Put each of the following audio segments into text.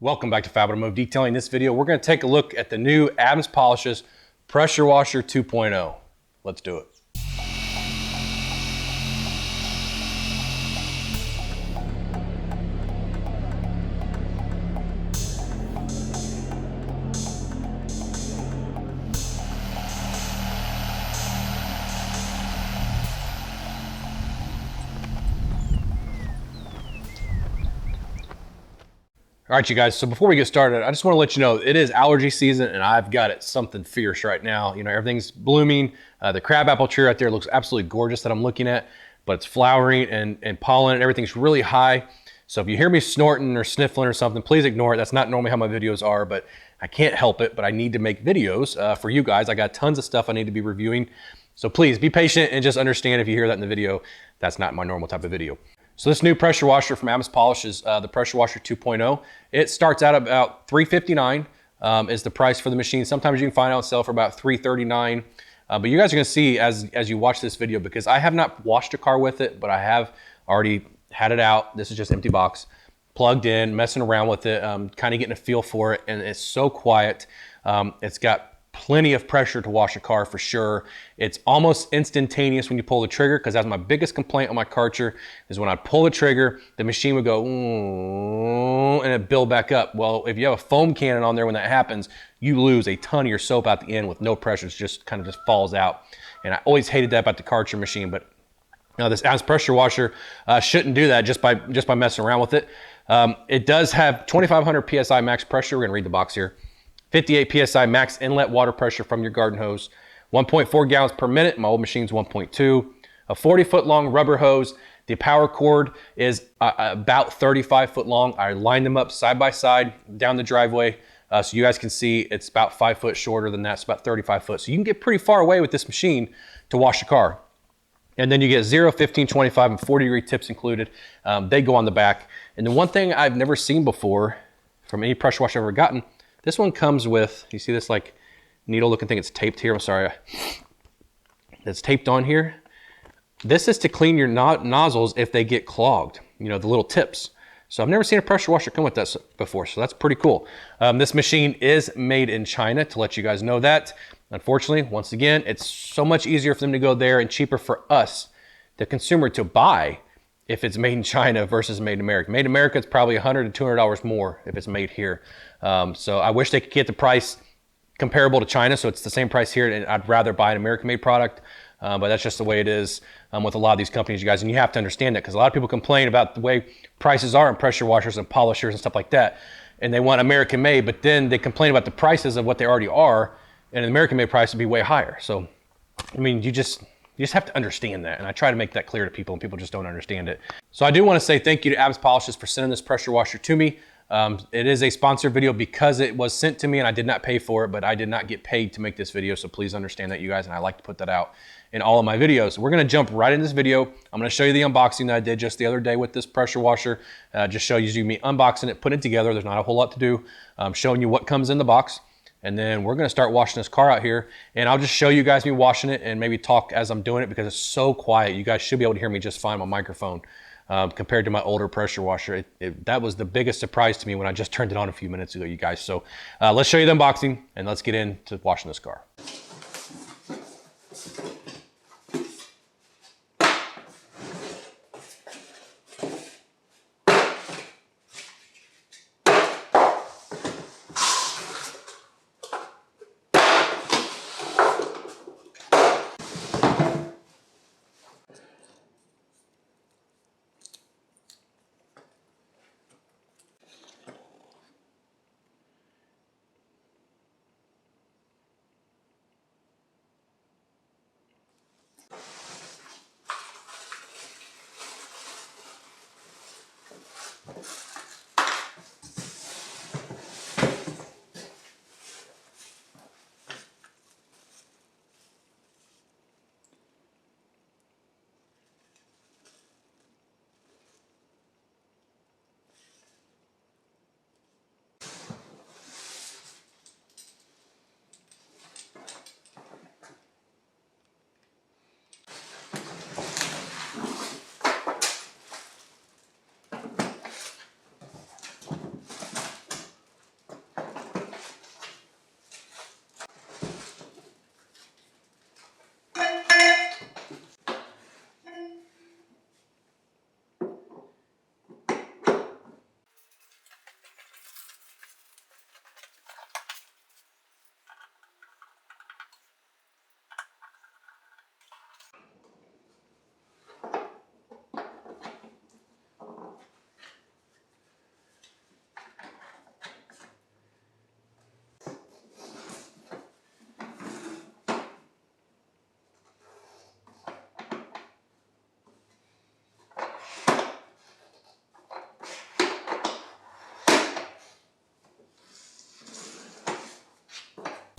Welcome back to Fab Automotive Detailing. In this video, we're going to take a look at the new Adams Polishes Pressure Washer 2.0. Let's do it. All right, you guys, so before we get started, I just want to let you know it is allergy season and I've got it something fierce right now. You know, everything's blooming. The crabapple tree right there looks absolutely gorgeous that I'm looking at, but it's flowering and pollen and everything's really high. So if you hear me snorting or sniffling or something, please ignore it. That's not normally how my videos are, but I can't help it, but I need to make videos for you guys. I got tons of stuff I need to be reviewing. So please be patient and just understand if you hear that in the video, that's not my normal type of video. So this new pressure washer from Adams Polishes, the Pressure Washer 2.0, it starts out about $359 is the price for the machine. Sometimes you can find it on sale for about $339. But you guys are gonna see as you watch this video, because I have not washed a car with it, but I have already had it out. This is just empty box, plugged in, messing around with it, kind of getting a feel for it, and it's so quiet. It's got plenty of pressure to wash a car for sure. It's almost instantaneous when you pull the trigger, because that's my biggest complaint on my Karcher is when I pull the trigger, the machine would go and it build back up. Well, if you have a foam cannon on there when that happens, you lose a ton of your soap out the end with no pressure. It just kind of just falls out. And I always hated that about the Karcher machine, but this Adams pressure washer shouldn't do that just by messing around with it. It does have 2,500 PSI max pressure. We're gonna read the box here. 58 PSI max inlet water pressure from your garden hose, 1.4 gallons per minute. My old machine's 1.2. A 40-foot long rubber hose. The power cord is about 35 foot long. I lined them up side by side down the driveway. So you guys can see it's about 5 foot shorter than that. It's about 35 foot. So you can get pretty far away with this machine to wash the car. And then you get 0, 15, 25, and 40-degree tips included. They go on the back. And the one thing I've never seen before from any pressure washer I've ever gotten, this one comes with, you see this like needle looking thing, it's taped here, I'm sorry. It's taped on here. This is to clean your nozzles if they get clogged, you know, the little tips. So I've never seen a pressure washer come with that before, so that's pretty cool. This machine is made in China, to let you guys know that. Unfortunately, once again, it's so much easier for them to go there and cheaper for us, the consumer, to buy if it's made in China versus made in America. Made in America, it's probably $100 to $200 more if it's made here. So I wish they could get the price comparable to China, so it's the same price here, and I'd rather buy an American-made product, but that's just the way it is with a lot of these companies, you guys, and you have to understand that, because a lot of people complain about the way prices are in pressure washers and polishers and stuff like that, and they want American-made, but then they complain about the prices of what they already are, and an American-made price would be way higher. So, I mean, you just have to understand that, and I try to make that clear to people, and people just don't understand it. So I do want to say thank you to Adams Polishes for sending this pressure washer to me. It is a sponsored video because it was sent to me and I did not pay for it, but I did not get paid to make this video, so please understand that, you guys, and I like to put that out in all of my videos. We're going to jump right in this video. I'm going to show you the unboxing that I did just the other day with this pressure washer. Just show you me unboxing it, putting it together. There's not a whole lot to do. Showing you what comes in the box. And then we're gonna start washing this car out here, and I'll just show you guys me washing it and maybe talk as I'm doing it, because it's so quiet. You guys should be able to hear me just fine on my microphone compared to my older pressure washer. That was the biggest surprise to me when I just turned it on a few minutes ago, you guys. So let's show you the unboxing and let's get into washing this car.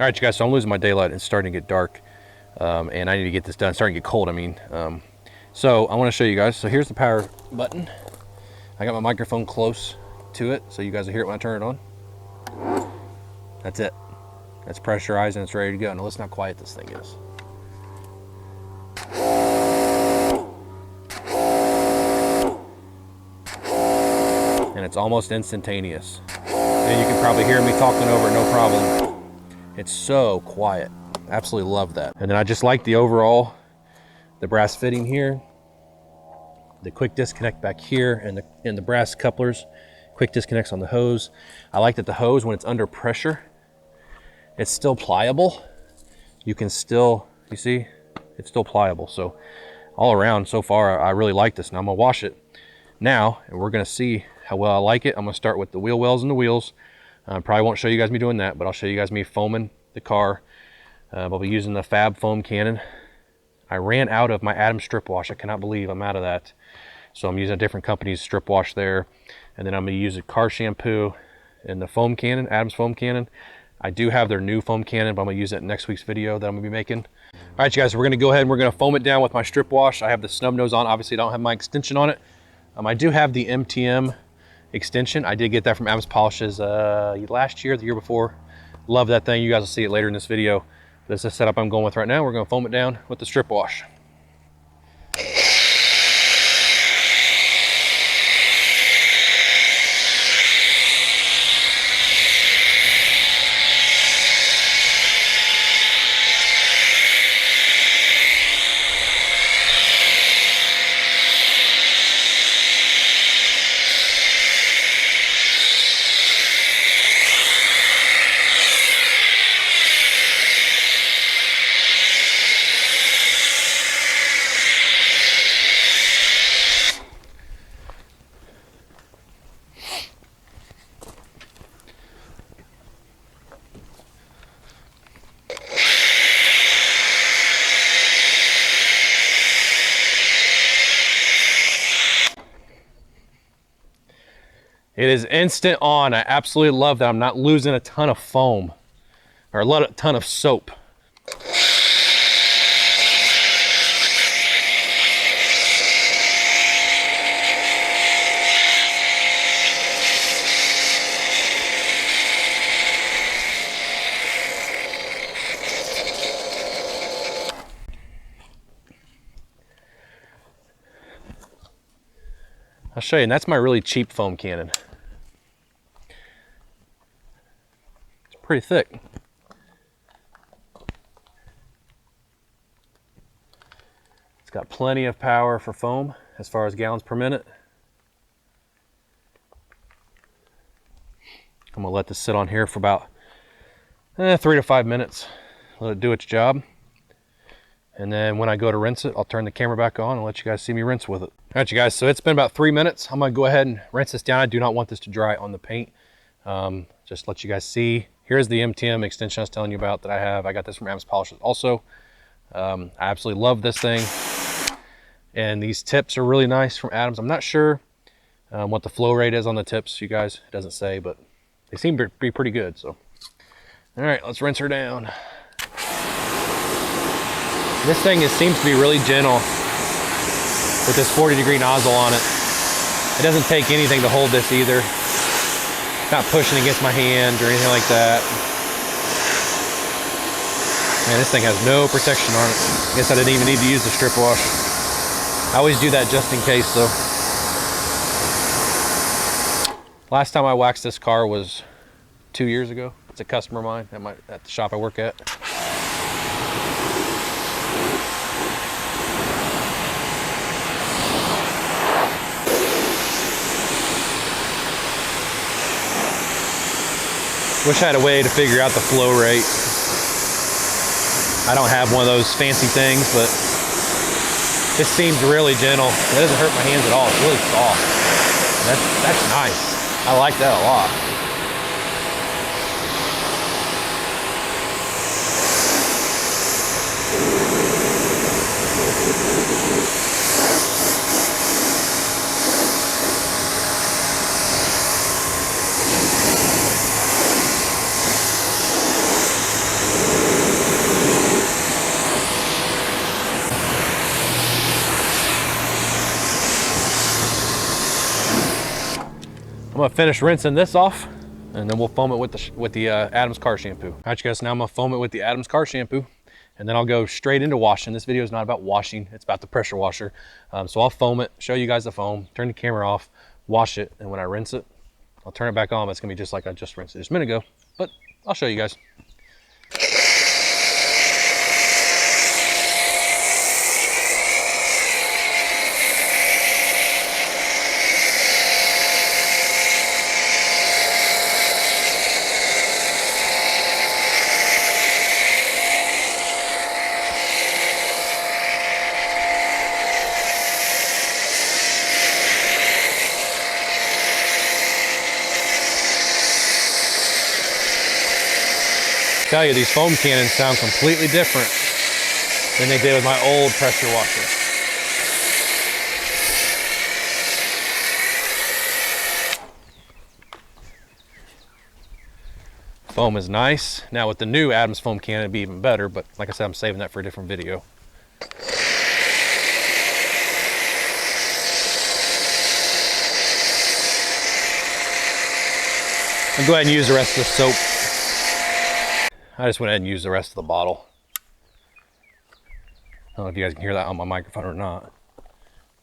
All right, you guys, so I'm losing my daylight. It's starting to get dark, and I need to get this done. It's starting to get cold, I mean. So I want to show you guys. So here's the power button. I got my microphone close to it, so you guys will hear it when I turn it on. That's it. That's pressurized and it's ready to go. Now listen how quiet this thing is. And it's almost instantaneous. And you can probably hear me talking over it, no problem. It's so quiet. Absolutely love that. And then I just like the overall, the brass fitting here, the quick disconnect back here, and the brass couplers, quick disconnects on the hose. I like that the hose, when it's under pressure, it's still pliable. You can still, you see, it's still pliable. So all around so far, I really like this. Now I'm gonna wash it now, and we're gonna see how well I like it. I'm gonna start with the wheel wells and the wheels. Probably won't show you guys me doing that, but I'll show you guys me foaming the car. I'll be using the Fab foam cannon. I ran out of my Adams strip wash. I cannot believe I'm out of that. So I'm using a different company's strip wash there. And then I'm gonna use a car shampoo and the foam cannon, Adams foam cannon. I do have their new foam cannon, but I'm gonna use it in next week's video that I'm gonna be making. All right, you guys, so we're gonna go ahead and we're gonna foam it down with my strip wash. I have the snub nose on. Obviously, I don't have my extension on it. I do have the MTM extension. I did get that from Adams Polishes last year, the year before. Love that thing. You guys will see it later in this video. This is the setup I'm going with right now. We're gonna foam it down with the strip wash. It is instant on. I absolutely love that. I'm not losing a ton of foam or a ton of soap. I'll show you, and that's my really cheap foam cannon. It's pretty thick. It's got plenty of power for foam as far as gallons per minute. I'm gonna let this sit on here for about 3 to 5 minutes. Let it do its job. And then when I go to rinse it, I'll turn the camera back on and let you guys see me rinse with it. All right, you guys, so it's been about 3 minutes. I'm gonna go ahead and rinse this down. I do not want this to dry on the paint. Just let you guys see. Here's the MTM extension I was telling you about that I have. I got this from Adams Polishes also. I absolutely love this thing. And these tips are really nice from Adams. I'm not sure what the flow rate is on the tips, you guys. It doesn't say, but they seem to be pretty good, so. All right, let's rinse her down. This thing seems to be really gentle with this 40-degree nozzle on it. It doesn't take anything to hold this either. It's not pushing against my hand or anything like that. Man, this thing has no protection on it. I guess I didn't even need to use the strip wash. I always do that just in case though. Last time I waxed this car was 2 years ago. It's a customer of mine at the shop I work at. Wish I had a way to figure out the flow rate. I don't have one of those fancy things, but this seems really gentle. It doesn't hurt my hands at all. It's really soft. That's nice. I like that a lot. gonna finish rinsing this off, and then we'll foam it with the Adams car shampoo. All right, you guys, now I'm gonna foam it with the Adams car shampoo, and then I'll go straight into washing. This video is not about washing, it's about the pressure washer. So I'll foam it, show you guys the foam, turn the camera off, wash it, and when I rinse it, I'll turn it back on. It's gonna be just like I just rinsed it just a minute ago, but I'll show you guys. Tell you, these foam cannons sound completely different than they did with my old pressure washer. Foam is nice. Now with the new Adams foam cannon, it'd be even better, but like I said, I'm saving that for a different video. I'll go ahead and use the rest of the soap. I just went ahead and used the rest of the bottle. I don't know if you guys can hear that on my microphone or not.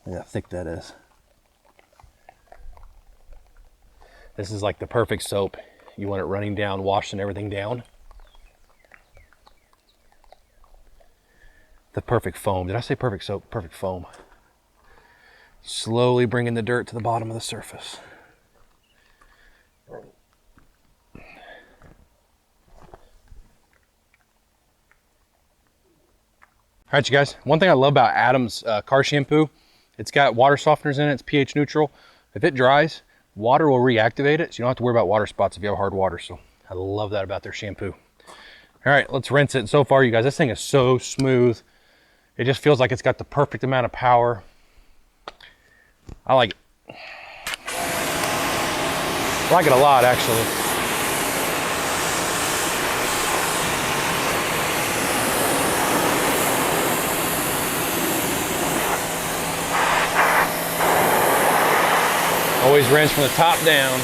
Look how thick that is. This is like the perfect soap. You want it running down, washing everything down. The perfect foam. Did I say perfect soap? Perfect foam. Slowly bringing the dirt to the bottom of the surface. All right, you guys, one thing I love about Adams car shampoo, it's got water softeners in it, it's pH neutral. If it dries, water will reactivate it, so you don't have to worry about water spots if you have hard water. So I love that about their shampoo. All right, let's rinse it. And so far, you guys, this thing is so smooth. It just feels like it's got the perfect amount of power. I like it. I like it a lot, actually. Always rinse from the top down.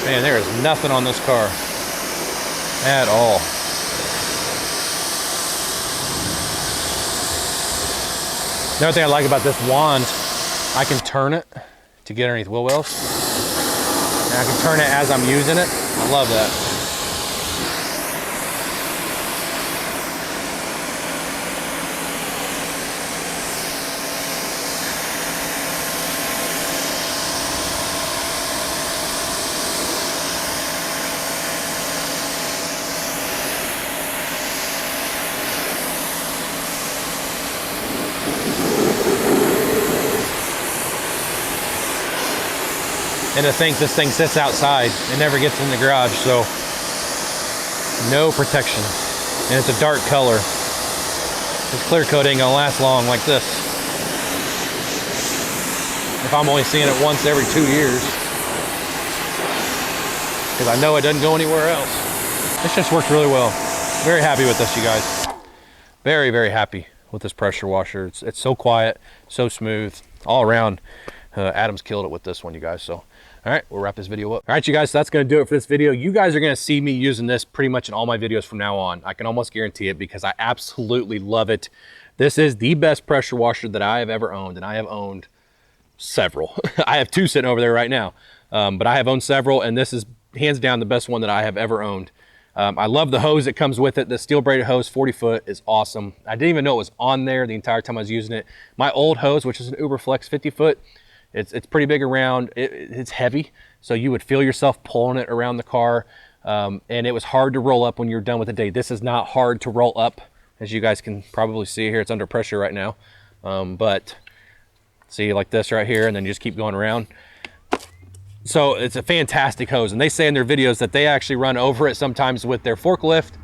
Man, there is nothing on this car at all. Another thing I like about this wand, I can turn it to get underneath wheel wells. And I can turn it as I'm using it. I love that. And to think this thing sits outside and never gets in the garage, so no protection. And it's a dark color. This clear coat ain't gonna last long like this. If I'm only seeing it once every 2 years. Because I know it doesn't go anywhere else. This just worked really well. Very happy with this, you guys. Very, very happy with this pressure washer. It's so quiet, so smooth, all around. Adams killed it with this one, you guys. So all right, we'll wrap this video up. All right, you guys, so that's gonna do it for this video. You guys are gonna see me using this pretty much in all my videos from now on. I can almost guarantee it because I absolutely love it. This is the best pressure washer that I have ever owned, and I have owned several. I have 2 sitting over there right now, but I have owned several, and this is hands down the best one that I have ever owned. I love the hose that comes with it. The steel braided hose, 40 foot, is awesome. I didn't even know it was on there the entire time I was using it. My old hose, which is an Uberflex 50 foot, it's pretty big around. It's heavy, so you would feel yourself pulling it around the car, and it was hard to roll up when you're done with the day. This is not hard to roll up, as you guys can probably see here. It's under pressure right now, but see, like this right here, and then you just keep going around. So it's a fantastic hose, and they say in their videos that they actually run over it sometimes with their forklift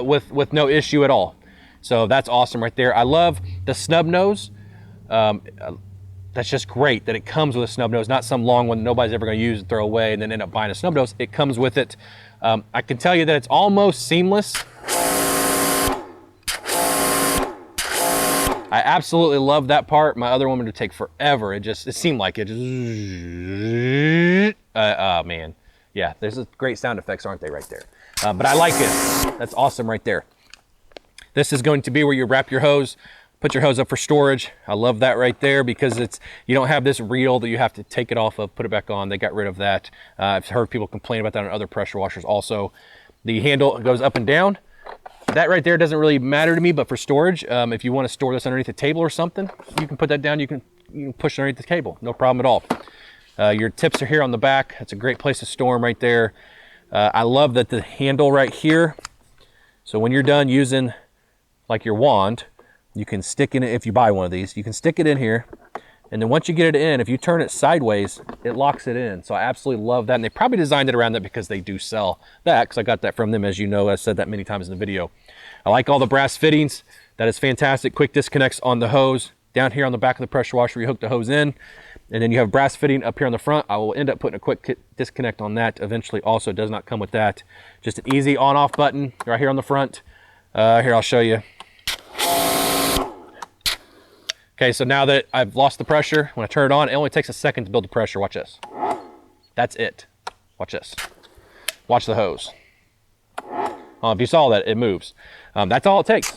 with no issue at all. So that's awesome right there. I love the snub nose. The that's just great that it comes with a snub nose, not some long one that nobody's ever going to use and throw away and then end up buying a snub nose. It comes with it. I can tell you that it's almost seamless. I absolutely love that part. My other one would take forever. It seemed like it. Oh man, yeah. There's great sound effects, aren't they, right there? But I like it. That's awesome right there. This is going to be where you wrap your hose, put your hose up for storage. I love that right there because you don't have this reel that you have to take it off of, put it back on. They got rid of that. I've heard people complain about that on other pressure washers also. The handle goes up and down. That right there doesn't really matter to me, but for storage, if you want to store this underneath a table or something, you can put that down. You can push it underneath the table, no problem at all. Your tips are here on the back. That's a great place to store them right there. I love that the handle right here. So when you're done using like your wand, you can stick in it. If you buy one of these, you can stick it in here. And then once you get it in, if you turn it sideways, it locks it in. So I absolutely love that. And they probably designed it around that because they do sell that, because I got that from them, as you know. I've said that many times in the video. I like all the brass fittings. That is fantastic. Quick disconnects on the hose. Down here on the back of the pressure washer, you hook the hose in. And then you have brass fitting up here on the front. I will end up putting a quick disconnect on that eventually. Also, it does not come with that. Just an easy on-off button right here on the front. Here, I'll show you. Okay, so now that I've lost the pressure, when I turn it on, it only takes a second to build the pressure. Watch this. That's it. Watch this. Watch the hose. If you saw that, it moves. That's all it takes.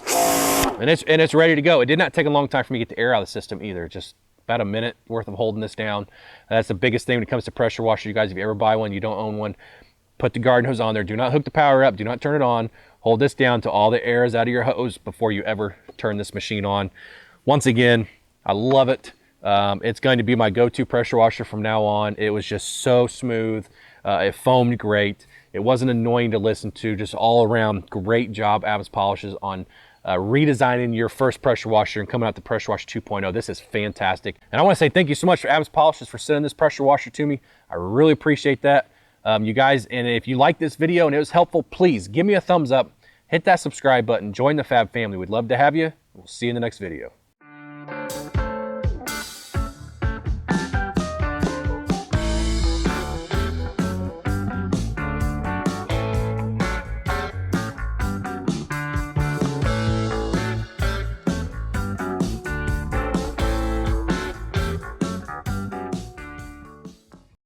And it's ready to go. It did not take a long time for me to get the air out of the system either. Just about a minute worth of holding this down. That's the biggest thing when it comes to pressure washer. You guys, if you ever buy one, you don't own one, put the garden hose on there. Do not hook the power up. Do not turn it on. Hold this down till all the air is out of your hose before you ever turn this machine on. Once again, I love it. It's going to be my go-to pressure washer from now on. It was just so smooth. It foamed great. It wasn't annoying to listen to. Just all around great job, Adams Polishes, on redesigning your first pressure washer and coming out the Pressure Washer 2.0. This is fantastic. And I want to say thank you so much for Adams Polishes for sending this pressure washer to me. I really appreciate that. You guys, and if you like this video and it was helpful, please give me a thumbs up, hit that subscribe button, join the Fab family. We'd love to have you. We'll see you in the next video.